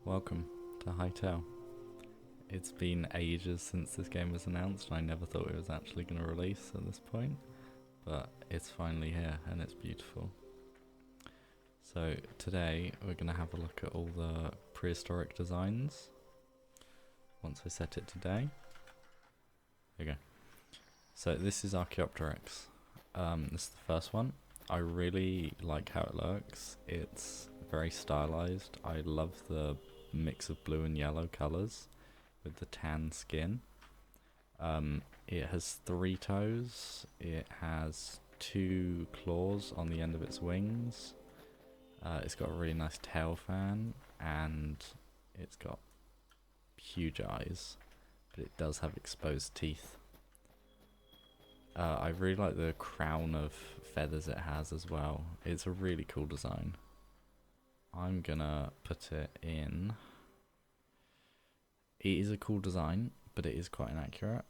Welcome to HYTALE. It's been ages since this game was announced and I never thought it was actually going to release at this point, but it's finally here and it's beautiful. So today we're going to have a look at all the prehistoric designs. Once I set it today. There you go. So this is Archaeopteryx. This is the first one. I really like how it looks. It's very stylized. I love the mix of blue and yellow colours with the tan skin. It has 3 toes. It has 2 claws on the end of its wings. It's got a really nice tail fan and it's got huge eyes, but it does have exposed teeth. I really like the crown of feathers it has as well. It's a really cool design. I'm gonna put it in. It is a cool design, but it is quite inaccurate.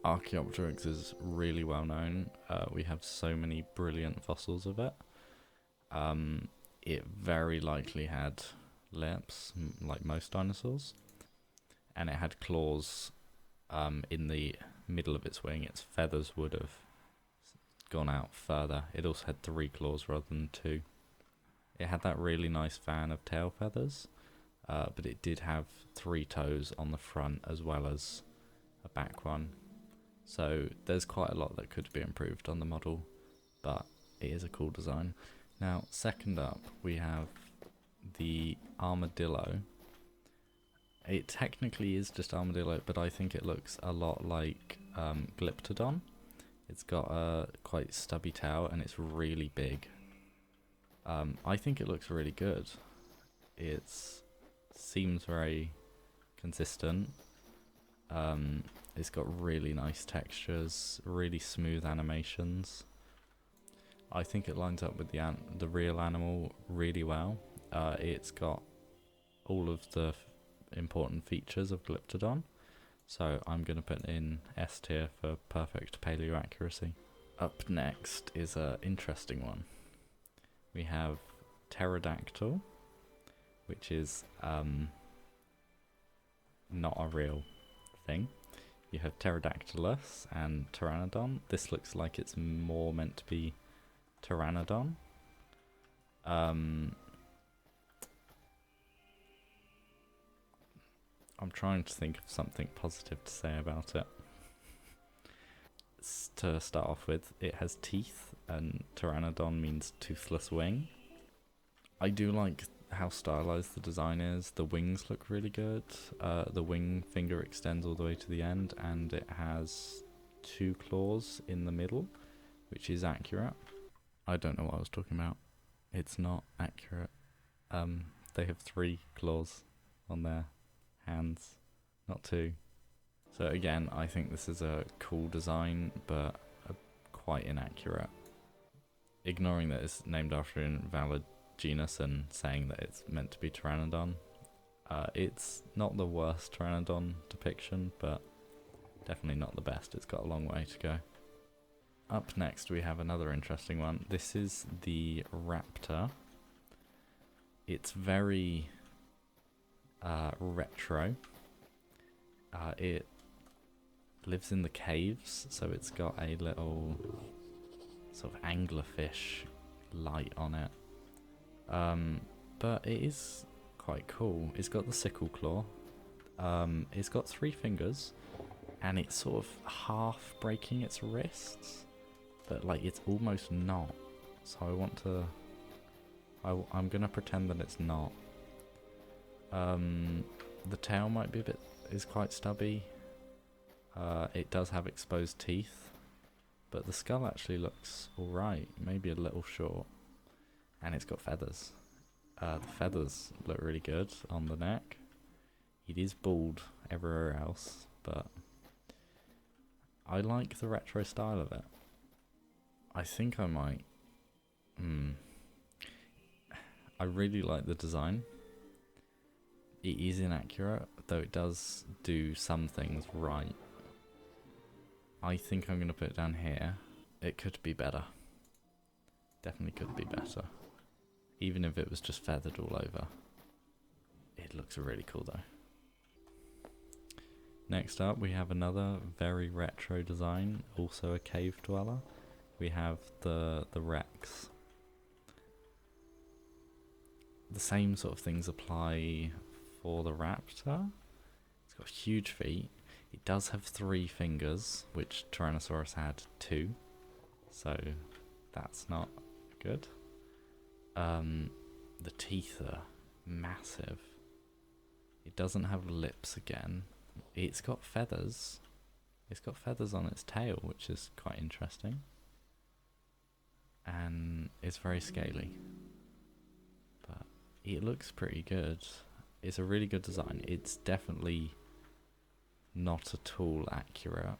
Archaeopteryx is really well known. We have so many brilliant fossils of it. It very likely had lips, like most dinosaurs, and it had claws in the middle of its wing. Its feathers would have gone out further. It also had 3 claws rather than 2. It had that really nice fan of tail feathers, but it did have 3 toes on the front as well as a back one. So there's quite a lot that could be improved on the model, but it is a cool design. Now, second up, we have the Armadillo. It technically is just Armadillo, but I think it looks a lot like Glyptodon. It's got a quite stubby tail and it's really big. I think it looks really good. It seems very consistent. It's got really nice textures, really smooth animations. I think it lines up with the real animal really well. It's got all of the important features of Glyptodon, so I'm going to put in S tier for perfect paleo accuracy. Up next is an interesting one. We have Pterodactyl, which is not a real thing. You have Pterodactylus and Pteranodon. This looks like it's more meant to be Pteranodon. I'm trying to think of something positive to say about it. To start off with, it has teeth, and Pteranodon means toothless wing. I do like how stylized the design is. The wings look really good. The wing finger extends all the way to the end, and it has 2 claws in the middle, which is accurate. I don't know what I was talking about. It's not accurate. They have 3 claws on their hands, not 2. So again, I think this is a cool design, but quite inaccurate. Ignoring that it's named after an invalid genus and saying that it's meant to be Pteranodon, it's not the worst Pteranodon depiction, but definitely not the best. It's got a long way to go. Up next we have another interesting one. This is the Raptor. It's very retro. It lives in the caves, so it's got a little sort of anglerfish light on it. But it is quite cool. It's got the sickle claw. It's got 3 fingers, and it's sort of half breaking its wrists, but like it's almost not. So I'm gonna pretend that it's not. The tail might be is quite stubby. It does have exposed teeth, but the skull actually looks alright, maybe a little short, and it's got feathers. The feathers look really good on the neck. It is bald everywhere else, but I like the retro style of it. I think I might. I really like the design. It is inaccurate, though it does do some things right. I think I'm going to put it down here. It could be better. Definitely could be better. Even if it was just feathered all over. looks really cool though. Next up we have another very retro design, also a cave dweller. We have the Rex. The same sort of things apply for the Raptor. It's got huge feet. It does have 3 fingers, which Tyrannosaurus had 2. So that's not good. The teeth are massive. It doesn't have lips again. It's got feathers. It's got feathers on its tail, which is quite interesting. And it's very scaly. But it looks pretty good. It's a really good design. It's definitely not at all accurate.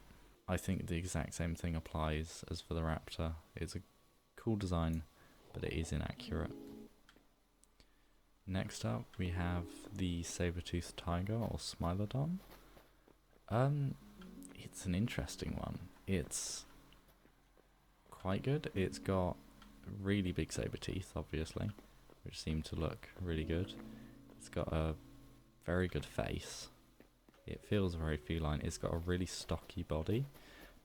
I think the exact same thing applies as for the Raptor. It's a cool design, but it is inaccurate. Next up, we have the saber-toothed tiger, or Smilodon. It's an interesting one. It's quite good. It's got really big saber teeth, obviously, which seem to look really good. It's got a very good face. It feels very feline. It's got a really stocky body,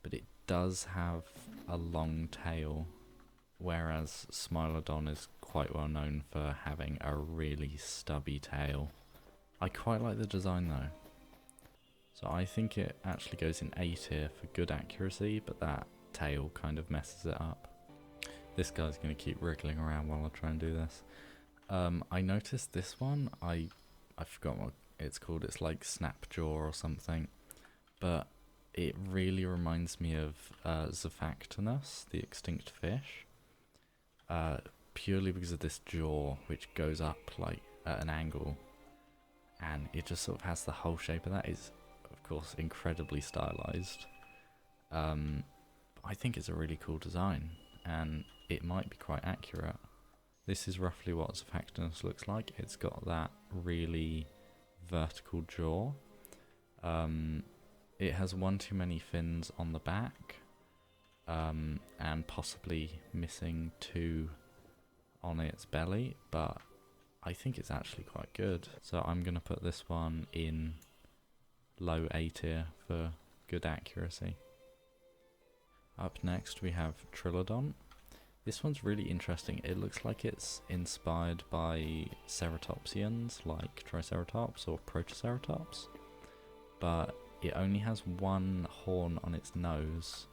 but it does have a long tail, whereas Smilodon is quite well known for having a really stubby tail. I quite like the design though. So I think it actually goes in A tier for good accuracy, but that tail kind of messes it up. This guy's going to keep wriggling around while I try and do this. I noticed this one, I forgot what it's called. It's like Snapjaw or something, but it really reminds me of Zophactinus, the extinct fish, purely because of this jaw which goes up like at an angle, and it just sort of has the whole shape of that. Is of course incredibly stylized. I think it's a really cool design, and it might be quite accurate. This is roughly what Zophactinus looks like. It's got that really vertical jaw. It has one too many fins on the back, and possibly missing 2 on its belly, but I think it's actually quite good. So I'm going to put this one in low A tier for good accuracy. Up next we have Trilodon. This one's really interesting. It looks like it's inspired by ceratopsians like Triceratops or Protoceratops, but it only has 1 horn on its nose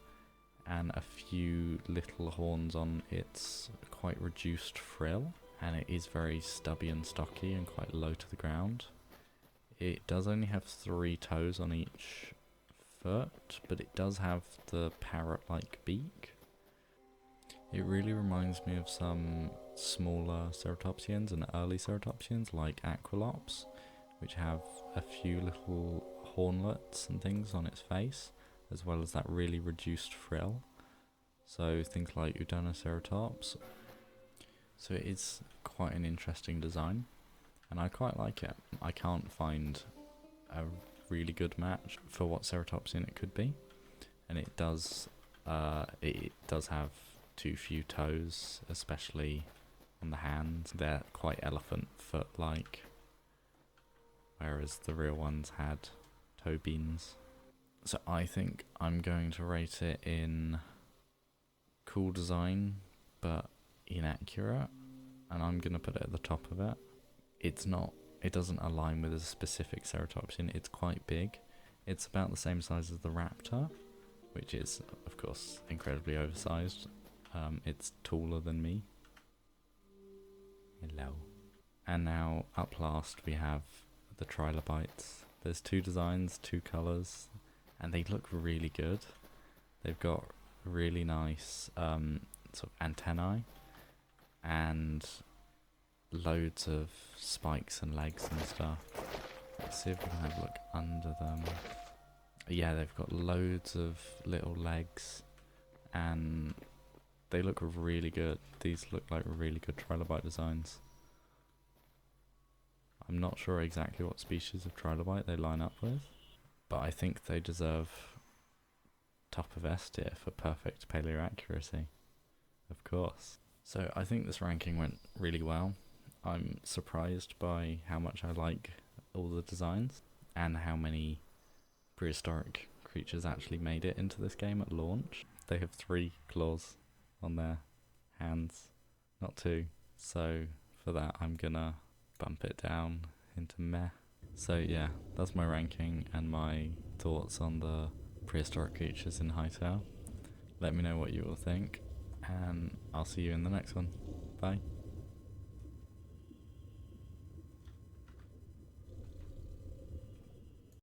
and a few little horns on its quite reduced frill, and it is very stubby and stocky and quite low to the ground. It does only have 3 toes on each foot, but it does have the parrot-like beak. It really reminds me of some smaller ceratopsians and early ceratopsians like Aquilops, which have a few little hornlets and things on its face, as well as that really reduced frill. So things like Udanoceratops. So it is quite an interesting design, and I quite like it. I can't find a really good match for what ceratopsian it could be, and it does have too few toes, especially on the hands. They're quite elephant foot-like, whereas the real ones had toe beans. So I think I'm going to rate it in cool design, but inaccurate, and I'm going to put it at the top of it. It doesn't align with a specific ceratopsian. It's quite big. It's about the same size as the Raptor, which is, of course, incredibly oversized. It's taller than me. Hello. And now, up last, we have the Trilobytes. There's 2 designs, 2 colours, and they look really good. They've got really nice sort of antennae, and loads of spikes and legs and stuff. Let's see if we can have a look under them. Yeah, they've got loads of little legs, and they look really good. These look like really good Trilobite designs. I'm not sure exactly what species of Trilobite they line up with, but I think they deserve top of S tier for perfect paleo accuracy. Of course. So I think this ranking went really well. I'm surprised by how much I like all the designs and how many prehistoric creatures actually made it into this game at launch. They have 3 claws on their hands, not 2. So for that I'm gonna bump it down into meh. So yeah, that's my ranking and my thoughts on the prehistoric creatures in Hytale. Let me know what you all think, and I'll see you in the next one. Bye.